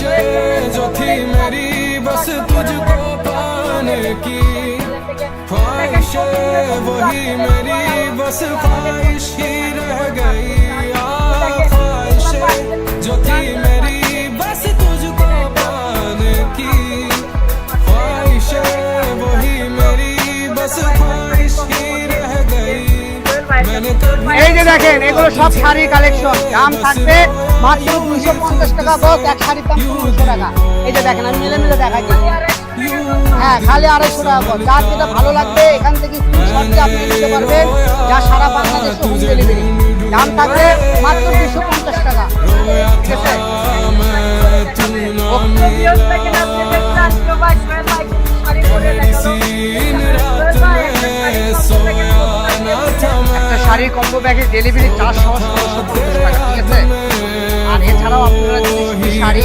ख्वाहिशें जो थी मेरी बस तुझको पाने की, ख्वाहिशें वही मेरी बस ख्वाहिश ही रह गई। ख्वाहिशें जो थी मेरी बस तुझको पाने की, ख्वाहिशें वही मेरी बस ख्वाहिश ही रह गई। এই যে দেখেন এগুলো সব শাড়ি কালেকশন, দাম থাকবে মাত্র 250 টাকা বস, এক শাড়ির দাম 200 টাকা। এই যে দেখেন আমি মিলে মিলে দেখাচ্ছি, হ্যাঁ খালি 250 টাকা বস। যার যেটা ভালো লাগবে এখান থেকে স্ক্রিনশট আপনি নিতে পারবেন, যা সারা বাংলাদেশে হোম ডেলিভারি। দাম থাকবে মাত্র 250 টাকা, ঠিক আছে? একটা শাড়ির কম্বো ব্যাগের ডেলিভারি চার্জ সহ 170 টাকা, ঠিক আছে? আর এছাড়াও আপনারা শাড়ি